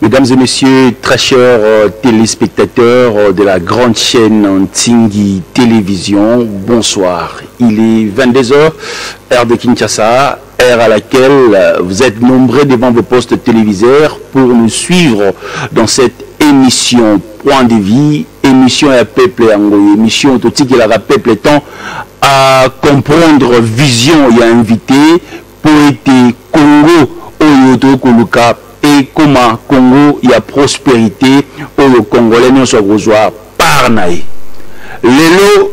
Mesdames et messieurs, très chers téléspectateurs de la grande chaîne Ntsingi Télévision, bonsoir. Il est 22h, heure de Kinshasa, heure à laquelle vous êtes nombreux devant vos postes téléviseurs pour nous suivre dans cette émission Point de vie, émission à peuple angoy, émission autotique et la peuple temps à comprendre vision et à inviter pour être Congo Oyoto Koluka. Et comment Congo y a prospérité au le Congolais non soit rejoint par naï. Lelo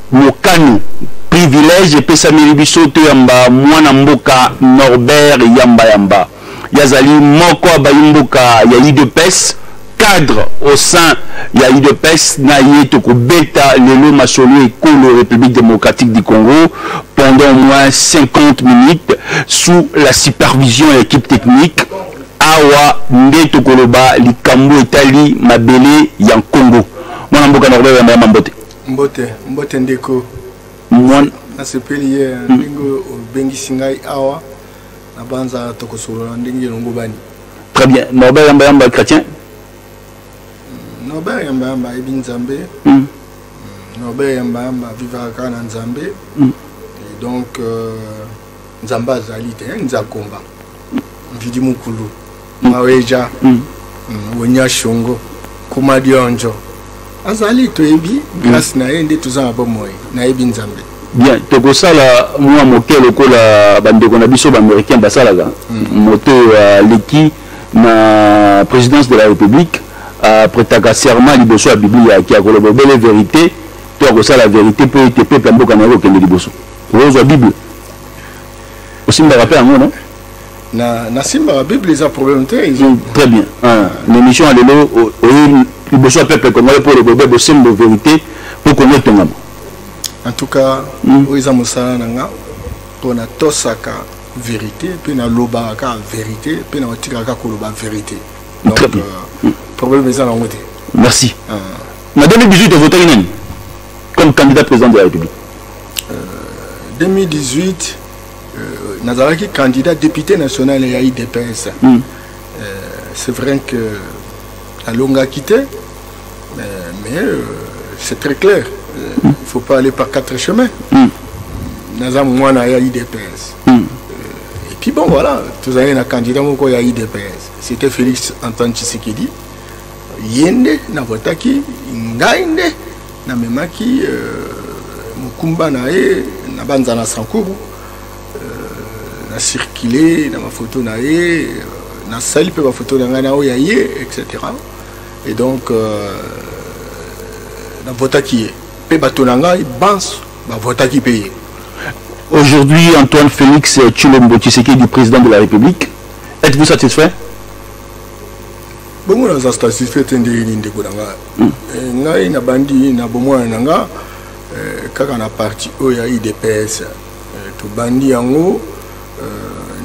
mokanu privilège et samiri bisoto yamba mwana mboka Norbert yamba yazali moko abayimboka ya IDPS cadre au sein ya IDPS na yetoko beta lelo masolo ekolo République démocratique du Congo pendant au moins 50 minutes sous la supervision de l'équipe technique. Awa ndeto koloba likambo etali mabele ya Congo. Mwana mboka Norbert yamba mbote. Mbote ndeko. Mwana asepeli ye ndingo bengi singai awa na banza tokosolo ndingi longo bani. Très bien. Norbert yamba chrétien. Norbert yamba ebinzambe. Norbert yamba vivaka na nzambe. Et donc nzamba zalite nzakomba. Mvidi mukulu. Maweja, Wonya Shongo, Kumadionjo. Azali toebi, grâce na ende tuzanga bomoy, na ebi nzambe. Bien, tokosala mwa moke lokola bandeko na biso américain basalaga. Moto leki na présidence de la République prêtaka serment liboso ya Biblia qui a kolobele vérité, tokosala vérité pour être peuple mboka na kokende liboso. Ozwa Bible. Osimba rappel ngo non? Na simba la Bible les a problème très bien. L'émission à l'élo il besoin peuple congolais pour le bébé de simple vérité pour connaître ton âme. En tout cas, ils ont moussala nanga pour na tosaka vérité puis na lobaka vérité puis na otikaka koloba vérité. Donc problème les a na ngote. Merci. En 2018 vous votez nani comme candidat président de la République? 2018 Nazaraki candidat député national et IDPS. C'est vrai que la longue a quitté, mais c'est très clair. Il ne faut pas aller par quatre chemins. Nazam moi na IDPS. Et puis bon voilà, tous avez un candidat moko ya IDPS. C'était Félix Antoine Tshisekedi. Yende na votaki ngainde na memaki mukumba na e na banza na sankuru. Na circulé dans ma photo naé na sali pe ma photo na ngana o yaye etc. Et donc na vota qui est pe batonanga bans ba vota qui paye. Aujourd'hui Antoine Félix Tshilombo Tshisekedi du président de la République, êtes-vous satisfait? Bon on a satisfait ndeni ndeko nanga. Ngai na bandi na bomwana nanga kaka na parti o ya IDPS to bandi yango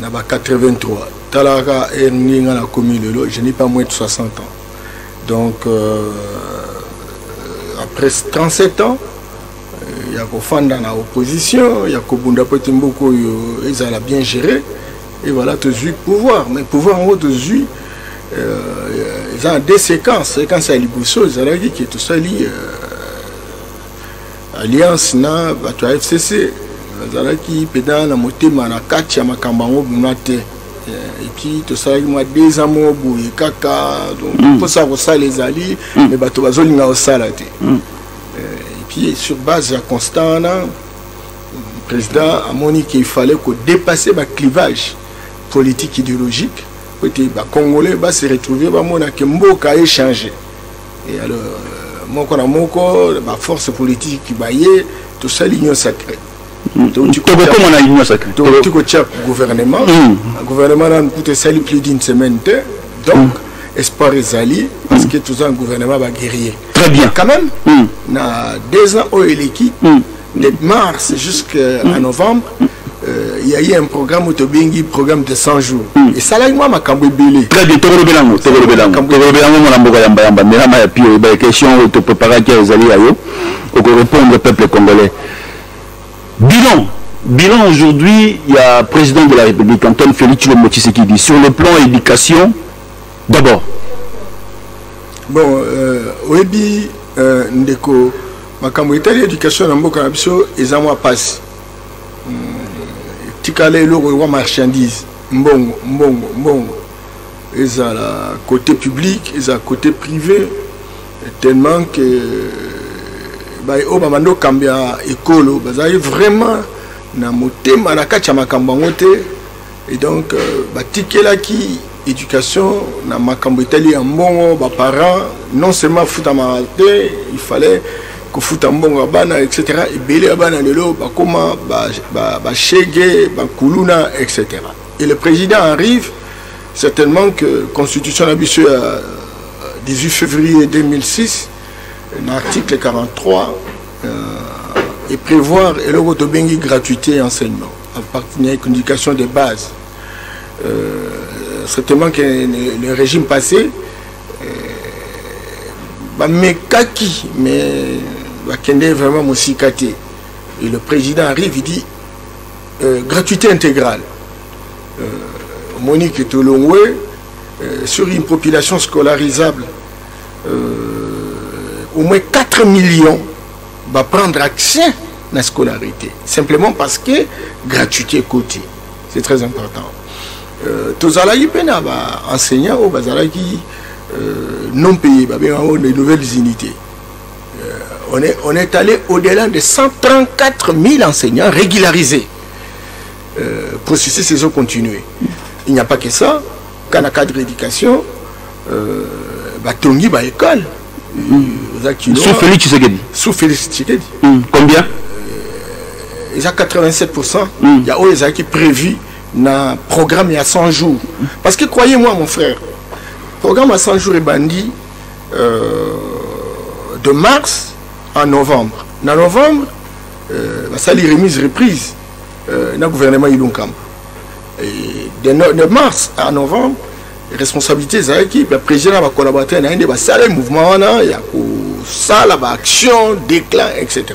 na ba 83 talaka erninga na komi lelo je n'ai pas moins de 60 ans donc après 37 ans il y a kofanda na opposition il y a kobunda poti mboko yo ezala bien géré et voilà tu as pouvoir mais pouvoir en autre jus ils ont deux séquences quand ça liboso ezala qui tout ça li alliance na ba FCC Zalaki pédant la motema na kati ya makambango bunate et puis tout ça moi des amours boye kaka donc pour ça les alliés mais bato bazolinga osalate et puis sur base ya constant le président a moni qu'il fallait que dépasser le clivage politique idéologique pour que les Congolais se retrouver ba mona que mboka échanger et alors moko na moko ba force politique qui baye tout ça l'union sacrée. Tu gouvernement gouvernement a sali plus d'une semaine donc espoir ezali parce que tout un gouvernement va guerrier très bien quand même na 2 ans au eleki de mars jusqu'à novembre il y a eu un programme programme de 100 jours et ça là moi makambo ebele très bien tokolobelango mona mboka yamba mais ma ya pio ba question to préparer qui ezali ayo pour répondre au peuple congolais. Bilan aujourd'hui, il y a le président de la République, Antoine Félix Tshilombo Tshisekedi. Sur le plan éducation, d'abord, Bon, Oebi, Ndeko, makambo itali éducation na mboka na biso ezamwa passe. Tikale loko wa marchandise, mbongo. Ezala côté public, ezala côté privé, tellement que Obamando kambia écolo, bazali vraiment na motema na kati ya makambo ngote, et donc batikela ki éducation na makambo itali ya mbongo ba parents non seulement futa marate, il fallait que futa mbongo bana etc. et belé bana lelo ba koma ba shege ba kuluna etc. Et le président arrive certainement que constitution d'habitude 18 février 2006 l'article 43 et prévoir et le vote bengi gratuité enseignement à partir d'une éducation de base. Certainement que le régime passé mais kaki mais kende vraiment moussikate, et le président arrive, il dit gratuité intégrale. Monique Tolongwe sur une population scolarisable au moins 4 millions va prendre accès à la scolarité simplement parce que gratuité côté, c'est très important. Tozalaki pena ba enseignants au bazalaki non payés, des nouvelles unités. On est allé au-delà de 134 000 enseignants régularisés. Processus saison continué. Il n'y a pas que ça. Quand la cadre d'éducation, Batongi, école. Sous Félix Tshisekedi. Sous Félix Tshisekedi. Combien? Il y a 87%. Il y a OESA qui est prévu dans le programme il y a 100 jours. Parce que croyez-moi, mon frère, le programme à 100 jours est bandit de mars à novembre. Dans novembre, ça les remises reprises dans le gouvernement Ilunkam. Et de mars à novembre, les responsabilités de l'équipe, le président va collaborer dans le mouvement, il y a ça, action, déclin, etc.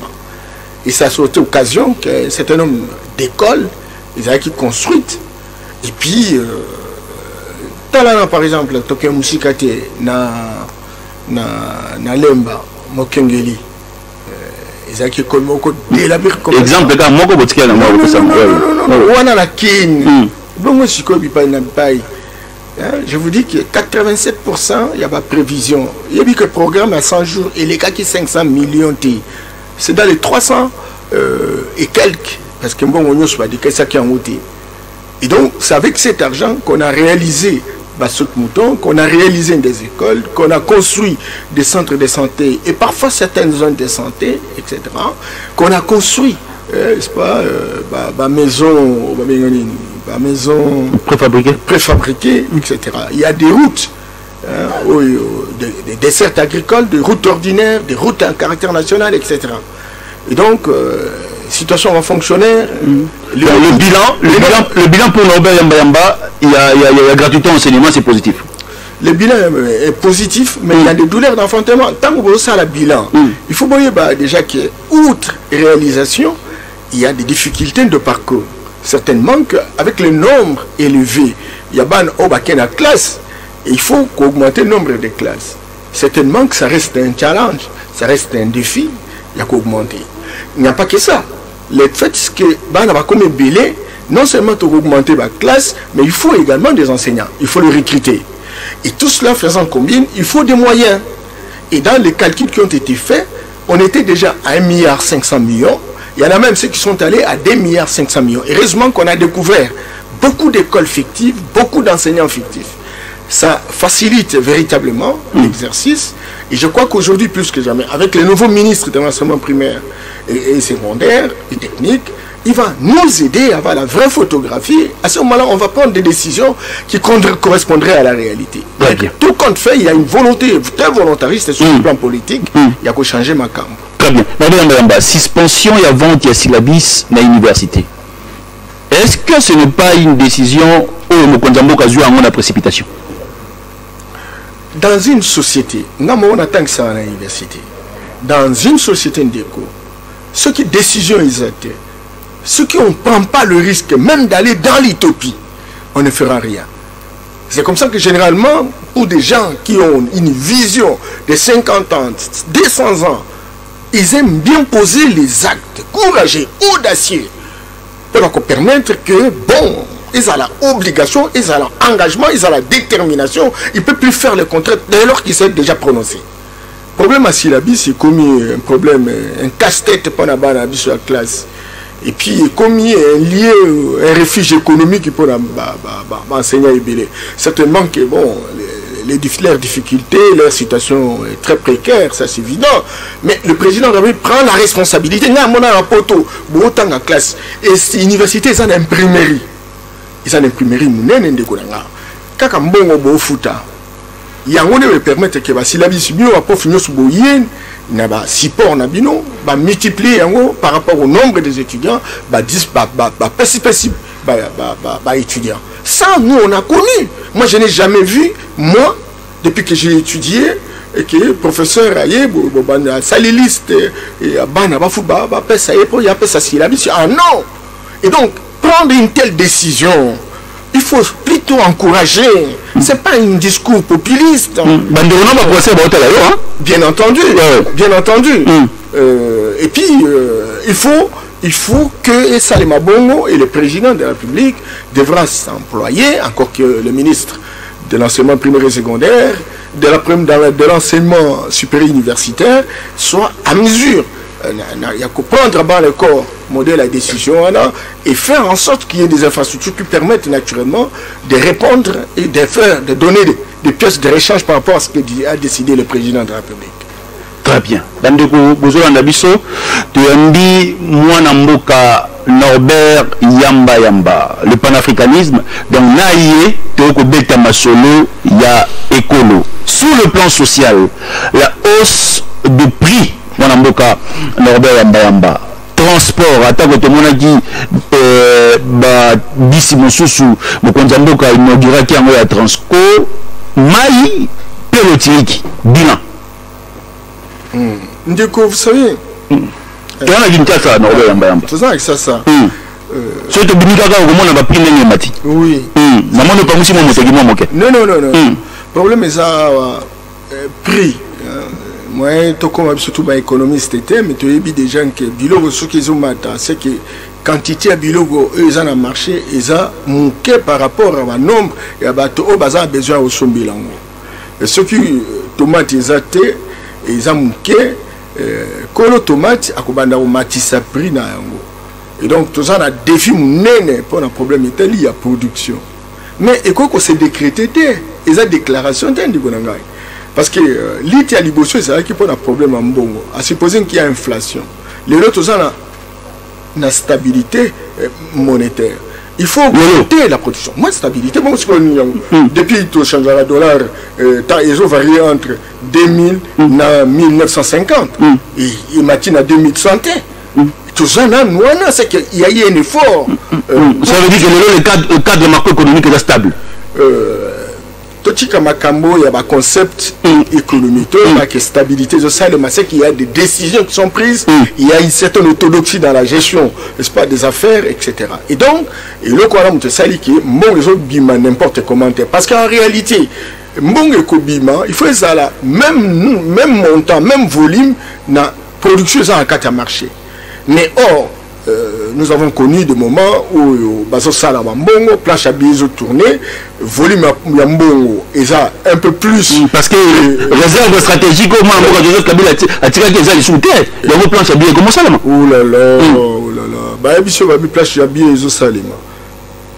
Et ça a sauté l'occasion qu'un certain nombre d'écoles, les équipes construites, et puis, par exemple, Toké Mousikate, na Lemba, Mokengeli, les équipes comme délabir comme exemple, quand Moko Botskia, on a la Kin, je vous dis que 87%, il y a pas prévision. Il y a dit que le programme à 100 jours, et les cas qui 500 millions, c'est dans les 300 et quelques, parce que bon, on ne sait pas que ça qui a monté. Et donc, c'est avec cet argent qu'on a réalisé Mouton, qu'on a réalisé des écoles, qu'on a construit des centres de santé, et parfois certaines zones de santé, etc., qu'on a construit, n'est-ce pas, maison préfabriquées, etc. Il y a des routes, des dessertes agricoles, des routes ordinaires, des routes à caractère national, etc. Et donc, situation en fonctionnaire, le bilan pour Norbert Yamba, il y a gratuité enseignement, c'est positif. Le bilan est positif, mais il y a des douleurs d'enfantement. Tant que vous avez le bilan, il faut voir déjà qu'outre réalisation, il y a des difficultés de parcours. Certainement qu'avec le nombre élevé, il y a une classe, et il faut augmenter le nombre de classes. Certainement que ça reste un challenge, ça reste un défi, il y a qu'augmenter. Il n'y a pas que ça. Le fait que comme belé, non seulement pour augmenter la classe, mais il faut également des enseignants, il faut les recruter. Et tout cela faisant combien, il faut des moyens. Et dans les calculs qui ont été faits, on était déjà à 1,5 milliard. Il y en a même ceux qui sont allés à 2,5 milliards. Heureusement qu'on a découvert beaucoup d'écoles fictives, beaucoup d'enseignants fictifs. Ça facilite véritablement l'exercice. Et je crois qu'aujourd'hui, plus que jamais, avec les nouveaux ministres de l'enseignement primaire et secondaire et technique, il va nous aider à avoir la vraie photographie. À ce moment-là, on va prendre des décisions qui correspondraient à la réalité. Tout compte fait, il y a une volonté très volontariste sur le plan politique. Il y a qu'à changer ma camp. Très bien. Madame, suspension et avant qu'il y ait syllabis dans l'université. Est-ce que ce n'est pas une décision où le a précipitation? Dans une société, on attend que ça à l'université. Dans une société d'éco, ceux qui décision exacte, ceux qui ne prennent pas le risque même d'aller dans l'utopie, on ne fera rien. C'est comme ça que généralement, ou des gens qui ont une vision de 50 ans, 200 ans, ils aiment bien poser les actes courageux, audacieux, pour permettre que, bon, ils ont l'obligation, ils ont l'engagement, ils ont la détermination, ils ne peuvent plus faire le contraire dès lors qu'ils s'est déjà prononcé. Le problème à Silabi, c'est comme un problème, un casse-tête pour la classe. Et puis, comme il y a un refuge économique pour enseigner à Ibélé. Certainement que, bon, leurs difficultés, leur situation est très précaire, ça c'est évident. Mais le président de la République prend la responsabilité. Il y a un poteau, autant en classe. Et ces universités, ils ont une imprimerie. Ils ont une imprimerie, ils ont une imprimerie. Quand on a un fouta, il y a un permettre que si la vie est mieux, on finir sur Boyen, il y a un support, on multiplier par rapport au nombre des étudiants, étudiants. Ça, nous, on a connu. Moi, je n'ai jamais vu, moi, depuis que j'ai étudié, et que le professeur Aye, saliliste, et ah non! Et donc, prendre une telle décision, il faut plutôt encourager. Ce n'est pas un discours populiste. Bien entendu. Bien entendu. Et puis, il faut que Salima Bongo et le président de la République devra s'employer, encore que le ministre de l'enseignement primaire et secondaire, de l'enseignement supérieur universitaire, soit à mesure. Il y a qu'à prendre à bas le corps, modèle la décision et faire en sorte qu'il y ait des infrastructures qui permettent naturellement de répondre et de donner des pièces de rechange par rapport à ce que a décidé le président de la République. Très bien. Bandeko Bozolanda Biso, tu as dit Mouanamboka Norbert Yamba, le panafricanisme. Donc, Naïe, Toko Beta Masolo, ya écolo. Sur le plan social, la hausse de prix, Mouanamboka Norbert Yamba, transport, attaque de monaki, d'ici Moussousou, Mokonzamboka inaugura qui a Transco, Maï, Pelotiriki, bilan. Ndeko, vous savez. Tu as dit ça, Norbert Yamba. C'est ça, c'est ça. C'est au Binika, au moins, on va prendre les mati. Oui. Non. Le problème est ça, prix. Moi, comme surtout économiste, mais tu as vu des gens qui ont ce qu'ils ont matin, c'est que quantité à bilogo, ils ont marché, ils ont manqué par rapport à un nombre et à bateau, ils ont besoin au sombilango. Et ce qui tomates, ils ont été, ils ont manqué, quand le tomate, à Kobanda, au matissa prix na yango. Et donc, tout ça, on a défi mon pour un problème italien, il y a production. Mais et quoi qu'on s'est décrété, ils ont déclaration d'un digonangai. Parce que l'IT à l'Ibosio, c'est vrai qu'il y a un problème en Bongo. À supposer qu'il y a inflation. Les autres, ont la stabilité monétaire. Il faut augmenter la production. Moi, stabilité, bon, depuis que tu le dollar, ils ont varié entre 2000 et 1950. Et maintenant, à 2030. Tout ça, c'est qu'il y a eu un effort. Ça veut dire que le cadre macroéconomique est stable. Tout Makambo, il y a un concept économique, il y a une stabilité sociale, c'est qu'il y a des décisions qui sont prises, il y a une certaine orthodoxie dans la gestion, n'est-ce pas, des affaires, etc. Et donc, le Coran te sali qui mon réseau bima n'importe comment, parce qu'en réalité, mon bima, il faut ça même montant, même volume, na production en cas de marché. Mais or, nous avons connu des moments où Bazo Salabambongo, planche à billets tournées, volume Yambongo, et ça un peu plus. Parce que réserve stratégique, au moins, Kabila a tiré des ailes sous terre. Il y a une planche à billets, comment ça là? Oh là là, oh là là. Baébissio va planche à billets, ils ont salima.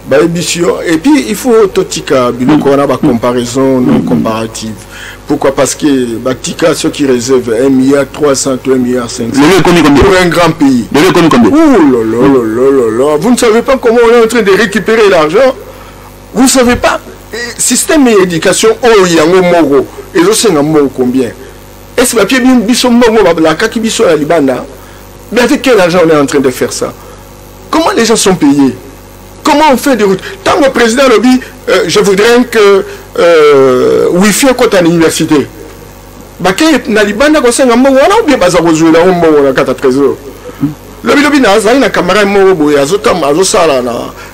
Baébissio, et puis il faut totika, bilo qu'on a une comparaison non comparative. Pourquoi? Parce que Batika, ceux qui réservent 1,3 milliard, 1,5 milliard pour un grand pays. Le combien? Oh là là là là là. Vous ne savez pas comment on est en train de récupérer l'argent? Vous ne savez pas? Système et éducation, oh, il y a un moro. Et je sais combien. Est-ce que la pied biso moro, la kaki biso à Libana? Mais avec quel argent on est en train de faire ça? Comment les gens sont payés? Comment on fait des routes? Tant que le président le dit, je voudrais que Wi-Fi à l'université. Baké Nalibanda ko senga mbo wana ou bien baza kozula mbo wana kata trésor. Lobi na za ina camarade mbo boya azota azosala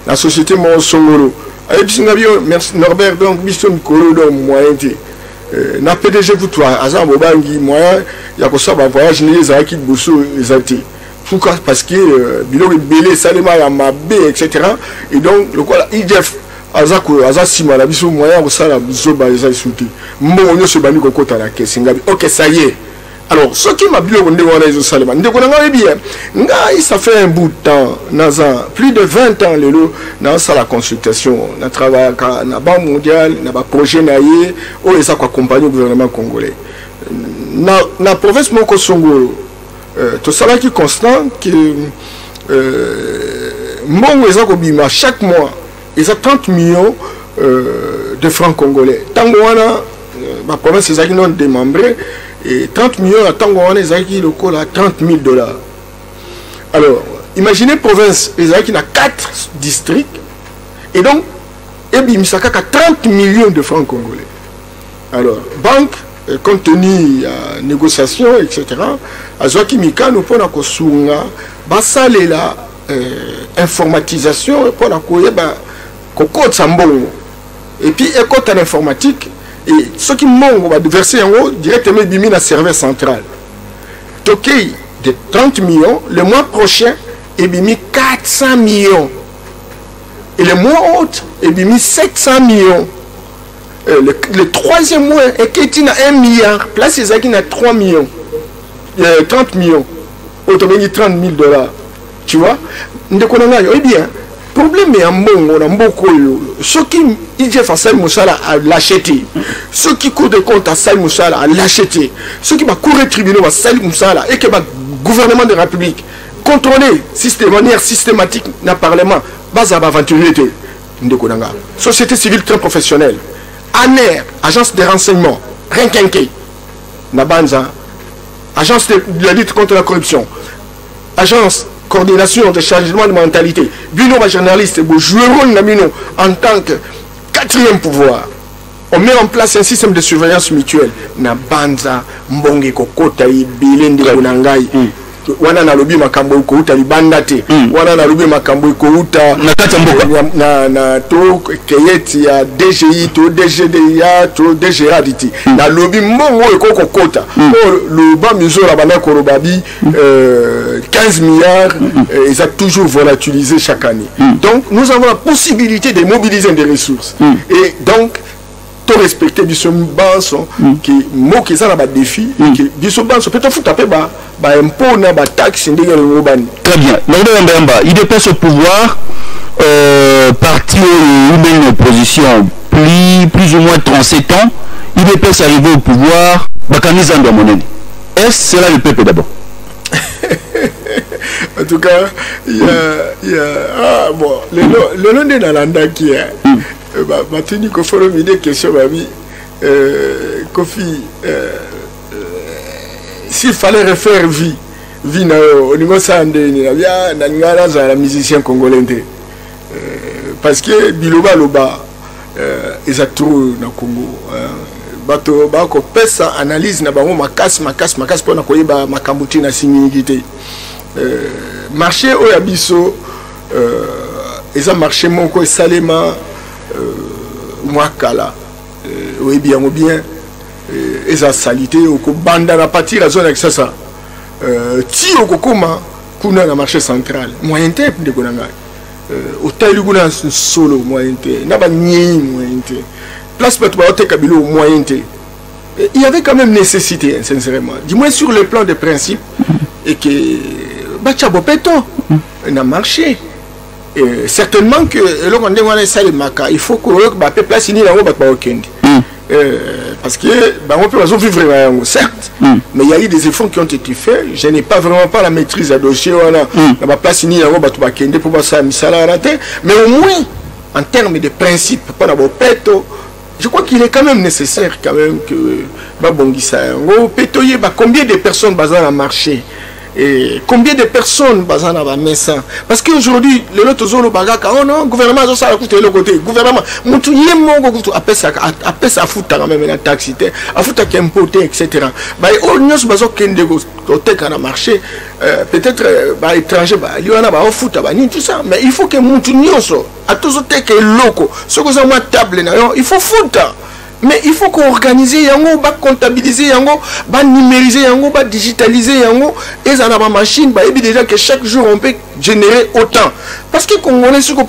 na société mo songolo Merci Norbert, donc Bisson Kolo, moyen. Na PDG vous toi, Azam Bobangi, moyen, il y a que ça, voyage, les Arakis Boussou, les Alti. Pourquoi? Parce que Bilo est belé, Salema, Yamabé, etc. Et donc, le quoi, IDF, Azako, Azasima, la Bissou, moyen, ça, la Zoba, les Aïsouti. Mon, on se banni au côté à la caisse. Ok, ça y est. Alors, ce qui m'a dit, on est au Salema, ça fait un bout de temps, plus de 20 ans, dans la consultation, on a travaillé à la Banque mondiale, on a un projet, on a accompagné le gouvernement congolais. Dans la province de Songo, tout ça qui est constant, chaque mois, ils ont 30 millions de francs congolais. Tant que la province est démembrée, et 30 millions à Tango, les Aïki locaux à 30 000 $. Alors, imaginez province, les Aïki a 4 districts, et donc, Ebi Misaka a 30 millions de francs congolais. Alors, banque, compte tenu à négociation, etc., à Zoaki Mika, nous prenons à Kosunga, basale la informatisation, pour la Koyeba, Kokot Sambongo. Et puis, écoute en informatique, et ceux qui m'ont versé en haut, directement mis la serveur centrale. Toké de 30 millions, le mois prochain, il a mis 400 millions. Et le mois autre, il a mis 700 millions. Le troisième mois, il a 1 milliard. Place, il a 3 millions. 30 millions. Autrement dit 30 000 $. Tu vois? Eh bien, le problème est en bon, on a beaucoup. Ceux qui disent à Saïd Moussala à l'acheter, ceux qui courent de compte à Saïd Moussala à l'acheter, ceux qui vont courir tribunal à Saïd Moussala et que le gouvernement de la République contrôler de manière systématique dans le Parlement, base à aventurier. Société civile très professionnelle, ANER, agence de renseignement, Renkenke, Nabanza, agence de la lutte contre la corruption, agence coordination de changement de mentalité. Bino, journaliste, joueront en tant que quatrième pouvoir. On met en place un système de surveillance mutuelle. Na banza, mbonge kokota bilende kunangai. Wana na lobi makambo ukouta libandate. Wana na lobi makambo ukouta na to keyeti ya DGI to DGDA to DGA diti. Na lobi mbongo kokota. Le bas museau la bana korobabi 15 milliards ils ont toujours volatilisé chaque année. Donc nous avons la possibilité de mobiliser des ressources. Et donc to respecter biso banso qui mo qui ça la défi qui biso banso peut-être faut taper ba impôt na ba taxe ndenge le bani. Très bien. Il dépasse au pouvoir parti ou une opposition plus ou moins 37 ans, il dépasse arriver au pouvoir bakamiza ndo monene. Est-ce c'est là le peuple d'abord? En tout cas, il y a bon le long de Nalanda qui est Matini Koforo me dit question babi Kofi s'il fallait refaire vie au niveau sande ni bien nangala za la musicien congolais parce que biloba loba ils a trop na Congo bato ba ko pesa analyse na bango makasi pona koyeba makambuti na singingité marché o yabiso ils a marché moko salema Mwakala, oui bien ou bien, et ça salité au banda na partir la zone avec ça, ti au kokoma, kuna na marché central, moyen te de konanga, au taïluguna solo moyen te, naba nié moyen te, place peut-être kabilo moyen te. Il y avait quand même nécessité, sincèrement, du moins sur le plan des principes, et que Bachabopeto n'a marché. Certainement que il faut que les place parce que on peut vivre certes, mais il y a eu des efforts qui ont été faits. Je n'ai pas vraiment pas la maîtrise à dossier place pour mais au moins en termes de principe je crois qu'il est quand même nécessaire quand même que combien de personnes basées dans le marché Et combien de personnes bazana ba messa parce qu'aujourd'hui le lot zolo bagaka oh non gouvernement zo sala côté le côté gouvernement mutu yemongo kutu apesa futa quand même na taxité afuta qu'importer etc. Bah on nyos bazo kende go teka na marché peut-être ba étranger ba liona ba futa ba ni tout ça mais il faut que mutu nyoso atozo teka loko soko za moi table na il faut futa. Mais il faut qu'on organise yango, ba comptabiliser yango, ba numériser yango, ba digitaliser yango. Et ça n'a pas machine, bah et déjà que chaque jour on peut générer autant. Parce que quand on est sur une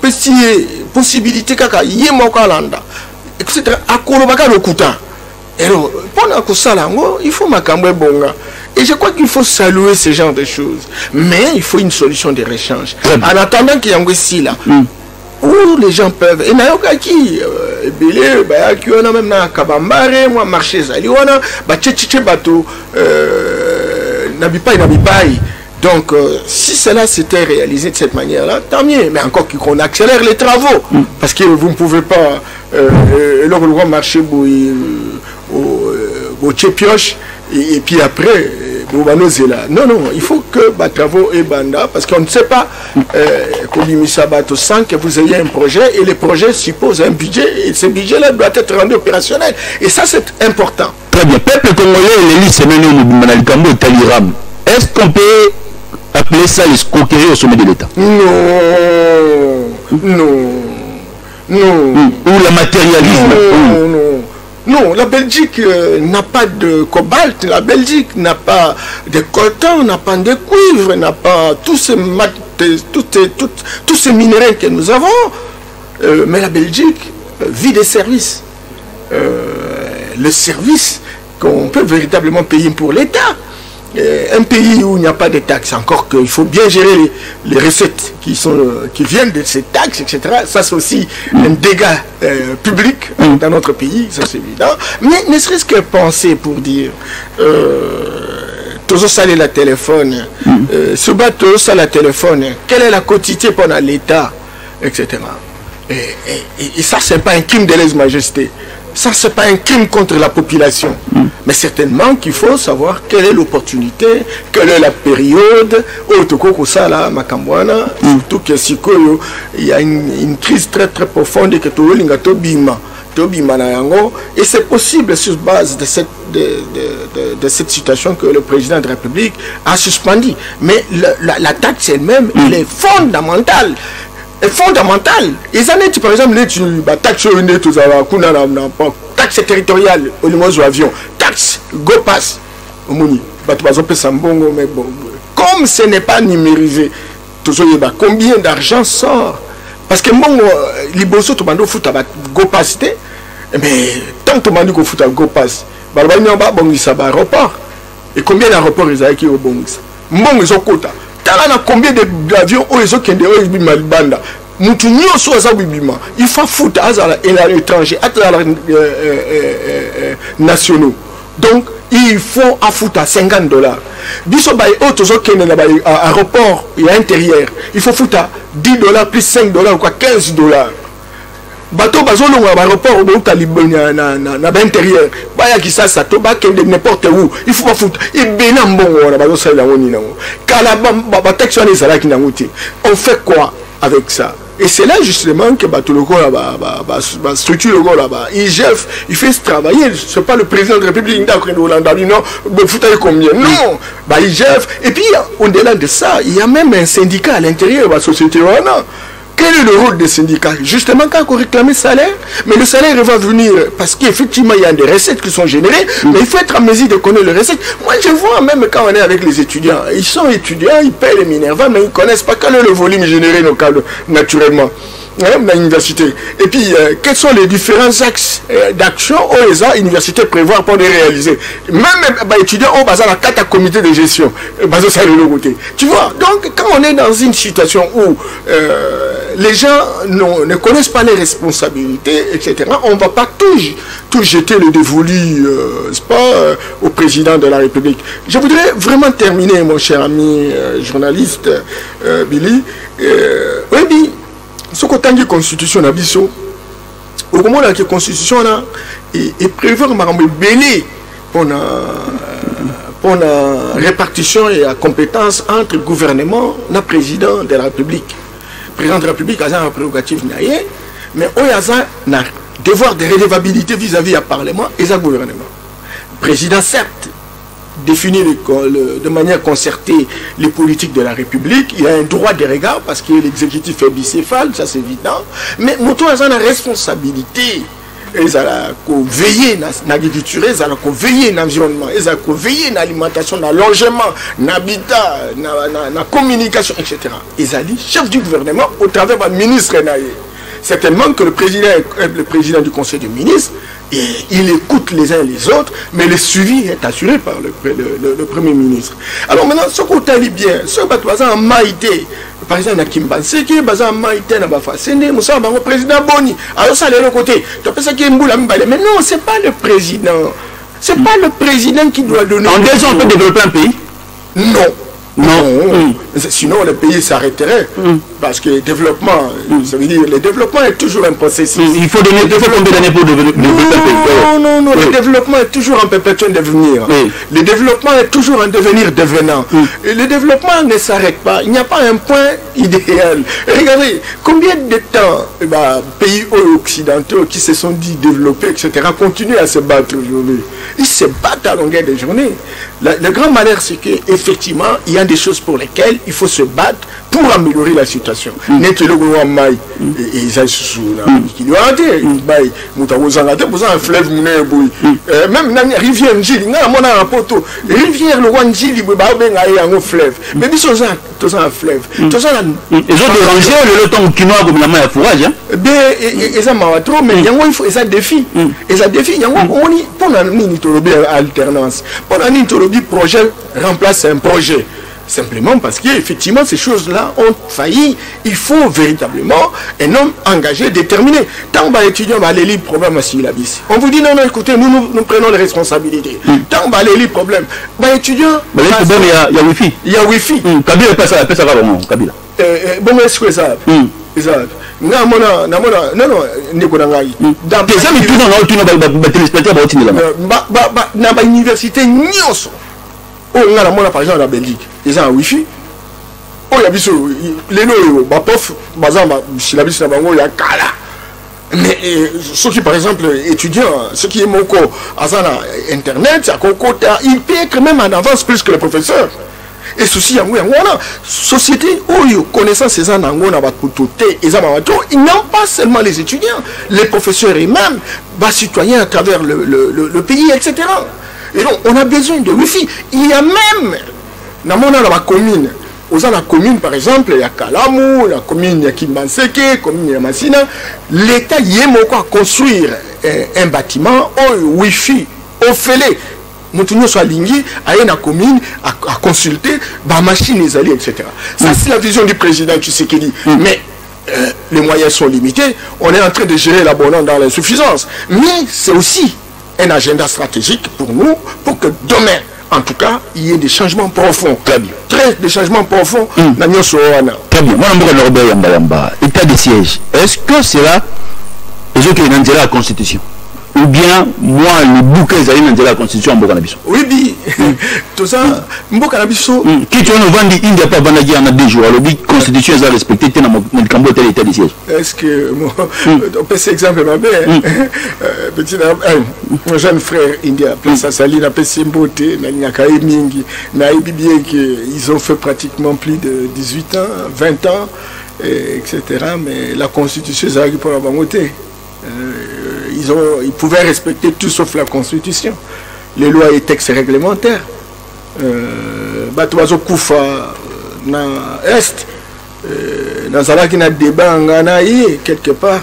possibilité kaka yemo kalanda, etc. Akolo baka lokuta. Et alors pendant que ça lango, il faut makamwe bonga. Et je crois qu'il faut saluer ce genre de choses. Mais il faut une solution de rechange. En attendant qu'il y ait un ici là. Où les gens peuvent et nayoka qui belé ba qui on a même na kabambare moi marché zali wana ba tchétché bateau nabipai donc si cela s'était réalisé de cette manière là tant mieux mais encore qu'on accélère les travaux parce que vous ne pouvez pas le marché au tchépioche et puis après non, il faut que les travaux et banda, parce qu'on ne sait pas sans que vous ayez un projet et le projet suppose un budget et ce budget-là doit être rendu opérationnel. Et ça, c'est important. Très bien. Peuple congolais, l'élite Taliram. Est-ce qu'on peut appeler ça l'escroquerie au sommet de l'État? Non. Ou la matérialisme? Non, la Belgique n'a pas de cobalt, la Belgique n'a pas de coltan, n'a pas de cuivre, n'a pas tous ces minéraux que nous avons. Mais la Belgique vit des services. Le service qu'on peut véritablement payer pour l'État. Un pays où il n'y a pas de taxes, encore qu'il faut bien gérer les recettes qui viennent de ces taxes, etc. Ça, c'est aussi un dégât public dans notre pays, ça c'est évident. Mais ne serait-ce que penser pour dire, toujours saler la téléphone, se battre toujours ça la téléphone, quelle est la quotité pendant l'État, etc. Et ça, c'est pas un crime de lèse-majesté. Ça, c'est pas un crime contre la population. Mais certainement qu'il faut savoir quelle est l'opportunité, quelle est la période. Surtout que il y a une crise très très profonde que et c'est possible sur base de cette situation que le président de la République a suspendu. Mais la taxe elle-même, elle est fondamentale. Et ça n'est par exemple taxe territoriale au niveau de l'avion, taxe go pass comme ce n'est pas numérisé, combien d'argent sort? Parce que liboso to bando futa go pass mais tant que bando ko futa go pass bongisa ba aéroport et combien d'aéroports ils ont qui au bongisa mbongo zo kota tala combien d'avions ils ont kende malbanda mutu nyoso aza bibima il faut foutre à l'étranger à nationaux donc il faut à foutre à $50 biso bay auto kende na aéroport et intérieur il faut foutre à $10 plus $5 ou quoi $15 bateau bazolonga aéroport ou na intérieur baya kisasa to ba kende n'importe où il faut pas foutre et bena mbongo na bazo sala ngoni nango kala ba taxi on ezala ki nangote on fait quoi avec ça? Et c'est là justement que Batoloko la structure là-bas, IGF, il fait ce travail. Ce n'est pas le président de la République d'Hollande, non, mais vous savez combien? Non, IGF. Et puis au-delà de ça, il y a même un syndicat à l'intérieur de la société. Quel est le rôle des syndicats? Justement, quand on réclame le salaire, mais le salaire va venir parce qu'effectivement, il y a des recettes qui sont générées, mais il faut être en mesure de connaître les recettes. Moi, je vois même quand on est avec les étudiants, ils sont étudiants, ils paient les Minerva, mais ils ne connaissent pas quel est le volume généré local, naturellement. Dans l'université. Et puis, quels sont les différents axes d'action où les universités prévoient pour les réaliser? Même les étudiants ont besoin de 4 comités de gestion. Tu vois, donc quand on est dans une situation où les gens ne connaissent pas les responsabilités, etc., on ne va pas tout jeter le dévolu au président de la République. Je voudrais vraiment terminer, mon cher ami journaliste Billy. Oui, ce qu'on a dit constitution na biso au moment la constitution là et prévoir marambe belé pour la répartition et la compétence entre le gouvernement et le président de la République. Le président de la République a un prérogative, mais il a un devoir de redevabilité vis-à-vis du Parlement et du gouvernement. Le président, certes, définit de manière concertée les politiques de la République, il a un droit de regard parce que l'exécutif est bicéphale, ça c'est évident, mais Moto a une responsabilité. Ils ont veillé à l'agriculture, ils ont veillé à l'environnement, ils ont veillé à l'alimentation, à logement, à l'habitat, à la communication, etc. Ils ont dit chef du gouvernement au travers du ministre. Certainement que le président du Conseil des ministres, il écoute les uns et les autres, mais le suivi est assuré par le Premier ministre. Alors maintenant, ce qu'on t'a dit bien, ce qu'on a maïté, par exemple, à Kimbanse, qui est basé en maïté, à Bafasene, Moussa, le président Boni. Alors ça, de l'autre côté, tu as pensé qu'il y a un boulot, mais non, ce n'est pas le président. Ce n'est pas le président qui doit donner. En 2 ans, on peut développer un pays? Non. Non. Sinon le pays s'arrêterait. Parce que le développement, ça veut dire le développement est toujours un processus. Il faut donner combien d'années pour développer un pays? Non, le développement est toujours en perpétuel devenir. Le développement est toujours en devenir devenant. Et le développement ne s'arrête pas. Il n'y a pas un point idéal. Regardez, combien de temps pays occidentaux qui se sont dit développés, etc., continuent à se battre aujourd'hui. Ils se battent à longueur de journée. Le grand malheur, c'est qu'effectivement, il y a des choses pour lesquelles il faut se battre pour améliorer la situation. Même la rivière Njili, rivière le roi Njili, un fleuve. Mais ils sont un fleuve. Les autres rangers, le temps qui noie comme la main à fourrage. Ils ont trop, mais il y a un défi. Il y a un défi. Pour la alternance, pour la projet remplace un projet. Simplement parce qu'effectivement, ces choses-là ont failli. Il faut véritablement un homme engagé, déterminé. Tant que l'étudiant va aller lire le problème à syllabus, on vous dit non, écoutez, nous prenons les responsabilités. Tant que va aller lire le problème, l'étudiant. Il y a Wi-Fi. Il y a Wi-fi. Kabila peut ça vraiment, Kabila. Bon, est-ce que ça non, par exemple, la Belgique, ils ont un Wi-Fi. Mais ceux qui, par exemple, étudiants, ceux qui aiment encore Internet, ils peut être même en avance plus que les professeurs. Et ceci, société où connaissance ces en Angola, ils n'ont pas seulement les étudiants, les professeurs eux-mêmes, les citoyens à travers le pays, etc. Et donc, on a besoin de Wi-Fi. Il y a même, dans la commune, la commune, par exemple, il y a Kalamu, la commune, il y a Kimbanseke, la commune, il y a Massina. L'État y est à construire un bâtiment au Wi-Fi, au fêlé. Nous sommes alignés à une commune, à consulter, la machine, les alliés, etc. Ça, c'est la vision du président Tshisekedi. Mais les moyens sont limités. On est en train de gérer l'abondance dans l'insuffisance. Mais c'est aussi un agenda stratégique pour nous, pour que demain, en tout cas, il y ait des changements profonds. Très bien. Des changements profonds. Très bien. Moi, état de siège. Est-ce que c'est là, les autres qui ont la Constitution? Ou bien, moi, le bouquet, ils ont la Constitution en Bokanabiso? Oui, tout ça, Bokanabiso. Qui tu as vendu, il n'y a pas vendu en 2 jours. La Constitution, ils ont respecté le Cambo tel état de siège. Est-ce que, on peut cet exemple, petit, mon jeune frère indien, Place Sali, n'a pas Simboté, n'a pas Mingi, n'a pas bien qu'ils ont fait pratiquement plus de 18 ans, 20 ans, etc. Mais la Constitution, ils ont pour la bangoté. Ils pouvaient respecter tout sauf la Constitution, les lois et textes réglementaires. Batoazo Koufa dans l'Est, dans un débat en Ghana, quelque part,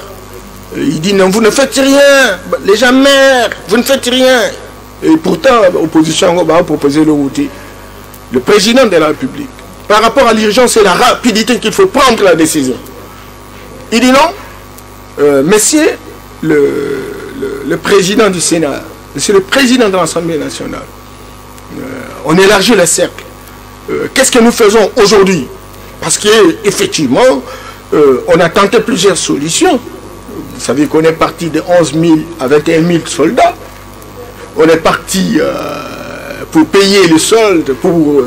il dit non, vous ne faites rien, les gens meurent, vous ne faites rien. Et pourtant, l'opposition va proposer le route. Le président de la République, par rapport à l'urgence et la rapidité qu'il faut prendre la décision, il dit non, messieurs, le président du Sénat, monsieur le président de l'Assemblée nationale, on élargit le cercle. Qu'est-ce que nous faisons aujourd'hui? Parce qu'effectivement, on a tenté plusieurs solutions. Vous savez qu'on est parti de 11 000 à 21 000 soldats. On est parti pour payer les soldes, pour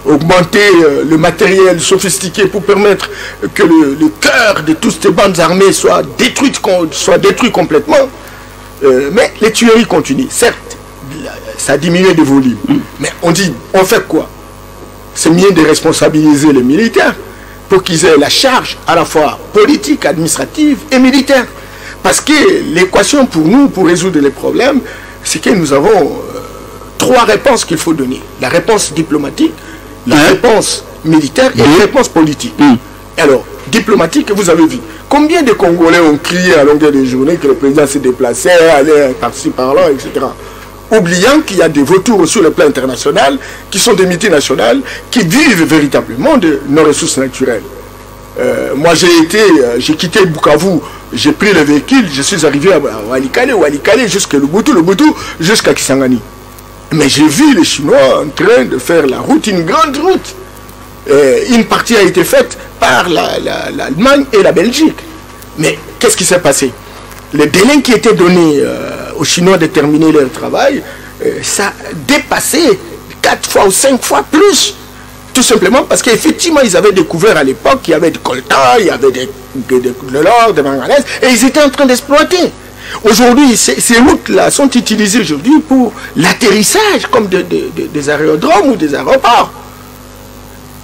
augmenter le matériel sophistiqué, pour permettre que le cœur de toutes ces bandes armées soit détruit complètement. Mais les tueries continuent. Certes, ça a diminué de volume. Mais on dit, on fait quoi? C'est mieux de responsabiliser les militaires pour qu'ils aient la charge à la fois politique, administrative et militaire. Parce que l'équation pour nous, pour résoudre les problèmes, c'est que nous avons trois réponses qu'il faut donner. La réponse diplomatique, la réponse militaire et la réponse politique. Alors, diplomatique, vous avez vu. Combien de Congolais ont crié à longueur de journée que le président s'est déplacé, allait par-ci, par-là, etc. Oubliant qu'il y a des vautours sur le plan international, qui sont des multinationales, qui vivent véritablement de nos ressources naturelles. Moi, j'ai quitté Bukavu, j'ai pris le véhicule, je suis arrivé à Walikale, jusqu'à Lubutu, jusqu'à Kisangani. Mais j'ai vu les Chinois en train de faire la route, une grande route. Une partie a été faite par l'Allemagne et la Belgique. Mais qu'est-ce qui s'est passé? Le délai qui était donné aux Chinois de terminer leur travail, ça a dépassé 4 fois ou 5 fois plus. Tout simplement parce qu'effectivement, ils avaient découvert à l'époque qu'il y avait du coltan, il y avait de l'or, des manganèses, et ils étaient en train d'exploiter. Aujourd'hui, ces routes-là sont utilisées aujourd'hui pour l'atterrissage, comme des aérodromes ou des aéroports.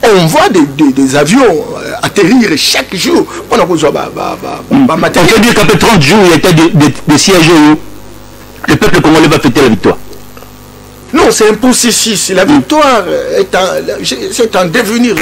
On voit des avions atterrir chaque jour. On peut dire qu'après 30 jours, il y a des sièges où le peuple congolais va fêter la victoire. Non, c'est un processus. La victoire c'est un devenir.